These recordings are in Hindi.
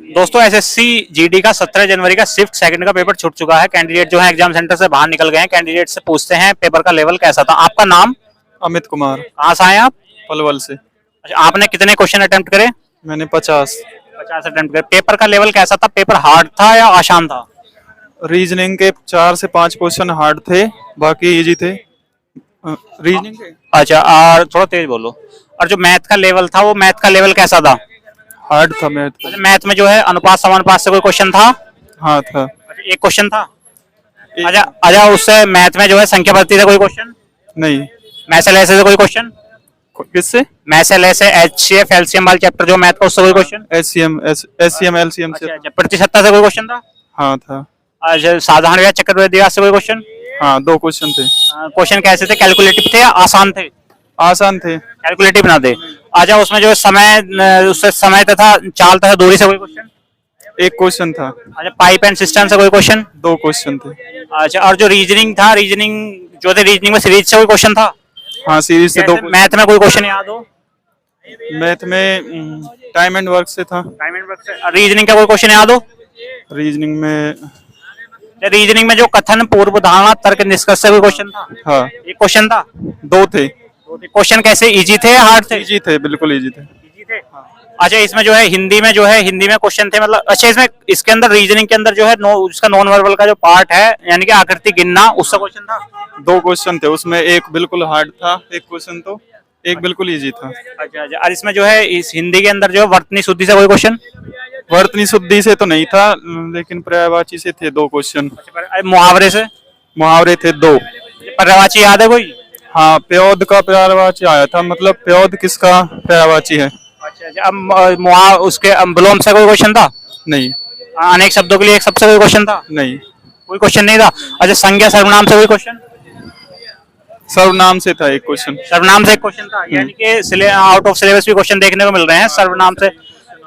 दोस्तों एसएससी जीडी का 17 जनवरी का शिफ्ट सेकंड का पेपर छूट चुका है। कैंडिडेट जो है एग्जाम सेंटर से बाहर निकल गए हैं। कैंडिडेट से पूछते हैं पेपर का लेवल कैसा था। आपका नाम? अमित कुमार, कहाँ से आए आप? पलवल से। अच्छा, आपने कितने क्वेश्चन अटेम्प्ट करे? मैंने 50। 50 अटेम्प्ट करे। पेपर का लेवल कैसा था? पेपर हार्ड था या आसान था? रीजनिंग के 4 से 5 क्वेश्चन हार्ड थे, बाकी इजी थे। रीजनिंग के अच्छा, और थोड़ा तेज बोलो। और जो मैथ का लेवल था वो मैथ का लेवल कैसा था? हार्ड था मैथ। अच्छा, मैथ में जो है अनुपात समानुपात से कोई क्वेश्चन था? हाँ था। अच्छा, एक क्वेश्चन था। अच्छा अच्छा, उससे मैथ में जो है संख्या पद्धति से कोई क्वेश्चन? नहीं। मैथ्स से कोई क्वेश्चन? किससे? मैथ्स एचसीएफ एलसीएम वाला चैप्टर जो मैथ का, उससे कोई क्वेश्चन? एससीएम एलसीएम से। अच्छा, प्रतिशतता से कोई क्वेश्चन था? हाँ था। अच्छा, साधारण व्याज चक्रवृद्धि व्याज से कोई क्वेश्चन? हाँ 2 क्वेश्चन थे। क्वेश्चन कैसे थे? कैलकुलेटिव थे या आसान थे? आसान थे। कैलकुलेटिव ना थे। अच्छा, उसमें जो समय उससे समय तथा चाल तथा दूरी से कोई क्वेश्चन? 1 क्वेश्चन था। अच्छा, पाइप एंड सिस्टम से कोई क्वेश्चन? 2 क्वेश्चन थे। अच्छा, और जो रीजनिंग था, रीजनिंग जो थे रीजनिंग में सीरीज से कोई क्वेश्चन था? हाँ सीरीज से 2। मैथ में कोई क्वेश्चन याद हो? मैथ में टाइम एंड वर्क से था। टाइम एंड वर्क से। रीजनिंग का कोई क्वेश्चन याद हो? रीजनिंग में रीजनिंग में जो कथन पूर्व धारणा तर्क निष्कर्ष से कोई क्वेश्चन था? हाँ एक क्वेश्चन था। 2 थे। क्वेश्चन कैसे, इजी थे या हार्ड थे? इजी थे, बिल्कुल इजी थे। इजी थे। अच्छा, इसमें जो है हिंदी में क्वेश्चन थे, मतलब अच्छा इसमें इसके अंदर रीजनिंग के अंदर जो है उसका नॉन वर्बल का जो पार्ट है यानी कि आकृति गिनना, उसका क्वेश्चन था? 2 क्वेश्चन थे, उसमें एक बिल्कुल हार्ड था, एक क्वेश्चन तो एक बिल्कुल इजी था। अच्छा अच्छा, और इसमें जो है इस हिंदी के अंदर जो है वर्तनी शुद्धि से कोई क्वेश्चन? वर्तनी शुद्धि से तो नहीं था, लेकिन पर्यायवाची से थे 2 क्वेश्चन। मुहावरे से? मुहावरे थे 2। पर्यायवाची याद है कोई? हाँ प्योद का पर्यायवाची आया था, मतलब प्योद किसका पर्यायवाची है। अच्छा अच्छा, अब उसके विलोम से कोई क्वेश्चन था? नहीं। अनेक शब्दों के लिए एक शब्द से कोई क्वेश्चन था? नहीं। कोई क्वेश्चन नहीं था। अच्छा, संज्ञा सर्वनाम से कोई क्वेश्चन? सर्वनाम से था 1 क्वेश्चन। सर्वनाम से एक क्वेश्चन था, यानी कि आउट ऑफ सिलेबस भी क्वेश्चन देखने को मिल रहे हैं सर्वनाम से।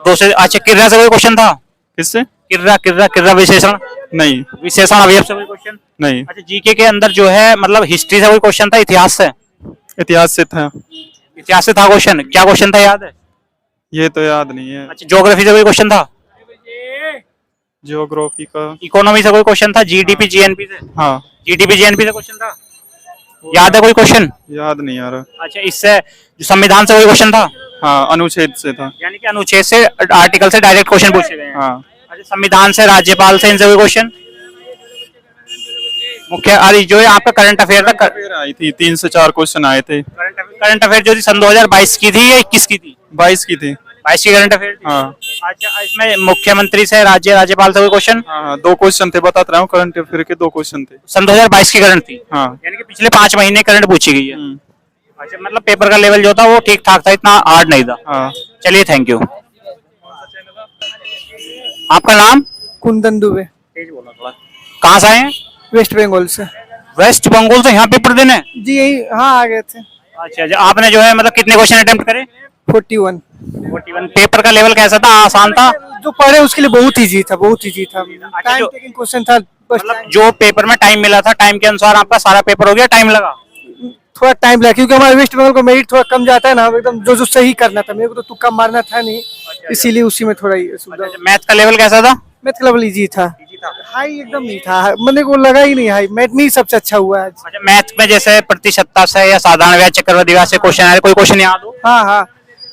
2 से। अच्छा, किर्रा से कोई क्वेश्चन था? किससे? किर्रा किर्रा किर्रा विशेषण? नहीं। विशेषण अवयव से कोई क्वेश्चन? नहीं। अच्छा, जीके के अंदर जो है मतलब हिस्ट्री से कोई क्वेश्चन था? इतिहास से? इतिहास से था। इतिहास से था क्वेश्चन। क्या क्वेश्चन था, याद है? ये तो याद नहीं है। अच्छा, ज्योग्राफी से कोई क्वेश्चन था? जियोग्राफी का। इकोनॉमी से कोई क्वेश्चन था? जीडीपी जीएनपी से? हाँ। जीडीपी जीएनपी से क्वेश्चन था? याद है कोई क्वेश्चन? याद नहीं आ रहा। अच्छा, इससे जो संविधान से कोई क्वेश्चन था? हाँ अनुच्छेद से था। यानी कि अनुच्छेद से, आर्टिकल से डायरेक्ट क्वेश्चन पूछे गए हैं। हाँ। अच्छा, संविधान से, राज्यपाल से, इनसे कोई क्वेश्चन? मुख्य अरे जो है आपका करंट अफेयर था। आई थी 3 से 4 क्वेश्चन आए थे। करंट अफेयर जो थी सन 2022 की थी या 21 की थी? 22 की थी। 22 की करंट अफेयर थी। हाँ। अच्छा, इसमें मुख्यमंत्री से, राज्यपाल से कोई क्वेश्चन? हाँ 2 क्वेश्चन थे, बता रहा हूँ, करंट अफेयर के 2 क्वेश्चन थे। सन 2022 की करंट थी। हाँ। यानी कि पिछले 5 महीने करंट पूछी गई है। अच्छा, मतलब पेपर का लेवल जो था वो ठीक ठाक था, इतना हार्ड नहीं था। हाँ। चलिए, थैंक यू। आपका नाम? कुंदन दुबे। तेज बोलना थोड़ा। कहाँ से आए हैं? वेस्ट बंगाल से। वेस्ट बंगाल से यहाँ पेपर देने? जी यही, हाँ आ गए थे। अच्छा अच्छा, आपने जो है मतलब कितने क्वेश्चन अटेम्प्ट करे? 41। 41। पेपर का लेवल कैसा था, आसान था? जो पढ़े उसके लिए बहुत इजी था, बहुत इजी था। टाइम जो- टेकिंग क्वेश्चन था, बस मतलब जो पेपर में टाइम मिला था, टाइम के अनुसार आपका सारा पेपर हो गया, टाइम लगा? थोड़ा टाइम लगा, क्योंकि हमारे वेस्ट बंगाल को मेरिट थोड़ा कम जाता है ना, एकदम जो जो सही करना था, मेरे को तो तुक्का मारना था नहीं, इसीलिए उसी में थोड़ा सुविधा। मैथ का लेवल कैसा था? मैथ का लेवल इजी था, हाई एकदम नहीं था, मैंने को लगा ही नहीं हाई। मैथ में ही सबसे अच्छा हुआ है आज। अच्छा, मैथ में जैसे प्रतिशतता से या साधारण व्याज चक्रवृद्धि व्याज से क्वेश्चन आए, कोई क्वेश्चन याद हो? हाँ हाँ,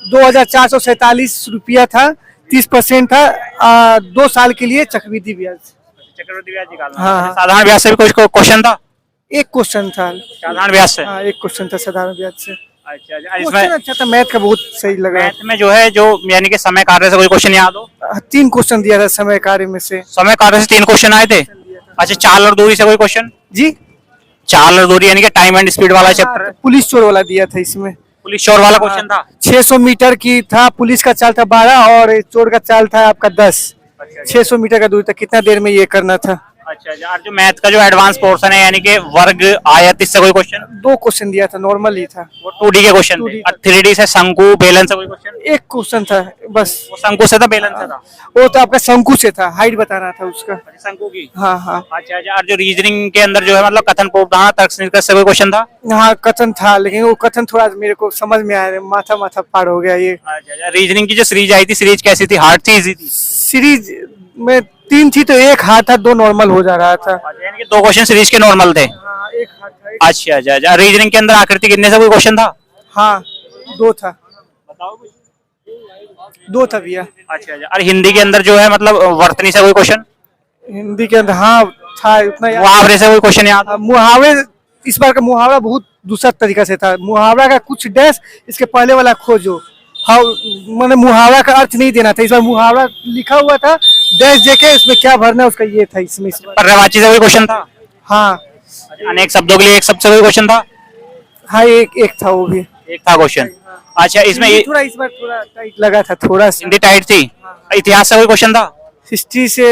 2447 रुपया था, 30% था, 2 साल के लिए चक्रवृद्धि ब्याज। चक्रवृद्धि ब्याज निकालना। हाँ। साधारण ब्याज से भी कोई क्वेश्चन था? 1 क्वेश्चन था। साधारण ब्याज से? हाँ 1 क्वेश्चन था साधारण ब्याज से। अच्छा अच्छा, क्वेश्चन इसमें अच्छा था, मैथ का बहुत सही लगा। मैथ में जो है जो यानी कि समय कार्य से कोई क्वेश्चन याद हो? 3 क्वेश्चन दिया था समय कार्य में से। समय कार्य से 3 क्वेश्चन आए थे। अच्छा, चाल और दूरी से कोई क्वेश्चन? जी, चाल और दूरी यानी कि टाइम एंड स्पीड वाला चैप्टर है। पुलिस चोर वाला दिया था इसमें। पुलिस चोर वाला क्वेश्चन था? 600 मीटर की था, पुलिस का चाल था 12 और चोर का चाल था आपका 10। 600 मीटर का दूरी था, कितना देर में ये करना था। अच्छा अच्छा, और जो मैथ का जो एडवांस पोर्शन है यानी कि वर्ग आयत, इससे कोई क्वेश्चन? 2 क्वेश्चन दिया था, नॉर्मल ही था। वो 2D के क्वेश्चन थे। 2D और 3D से शंकु बेलन से कोई क्वेश्चन? 1 क्वेश्चन था बस। वो शंकु से था, बेलन से था? वो तो आपका शंकु से था, हाइट बताना था उसका। शंकु की? हाँ हाँ अच्छा अच्छा, और जो रीजनिंग के अंदर जो है मतलब कथन पूर्वधारणा तर्क निष्कर्ष से कोई क्वेश्चन था? हाँ कथन था, लेकिन वो कथन थोड़ा मेरे को समझ में आया, माथा माथा पार हो गया ये। अच्छा अच्छा, रीजनिंग की जो सीरीज आई थी, सीरीज कैसी थी, हार्ड थी, इजी थी? सीरीज में 3 थी तो एक हार्ड था, 2 नॉर्मल हो जा रहा था। यानी कि 2 क्वेश्चन सीरीज के नॉर्मल थे। हाँ, एक हार्ड था। अच्छा अच्छा अच्छा। रीजनिंग के अंदर आकृति गिनने से कोई क्वेश्चन था? हाँ, 2 था। 2 था भैया। अच्छा अच्छा। और हिंदी के अंदर जो है मतलब वर्तनी से कोई क्वेश्चन? हिंदी के अंदर हाँ था, उतना याद। मुहावरे से कोई क्वेश्चन याद? मुहावरे, इस बार का मुहावरा बहुत दूसरा तरीका से था। मुहावरा का कुछ डैश इसके पहले वाला खोजो। हाँ, मैंने मुहावरा का अर्थ नहीं देना था, इस बार मुहावरा लिखा हुआ था, डैश देके इसमें क्या भरना है उसका ये था इसमें इस बार। पर्यायवाची से कोई क्वेश्चन था? हाँ अनेक शब्दों के लिए एक शब्द से कोई क्वेश्चन था? हाँ, एक था वो भी। एक था क्वेश्चन। अच्छा, इसमें हिंदी थोड़ा इस बार थोड़ा टाइट लगा था, थोड़ा सा। हिंदी टाइट थी। इतिहास से कोई क्वेश्चन था? हिस्ट्री से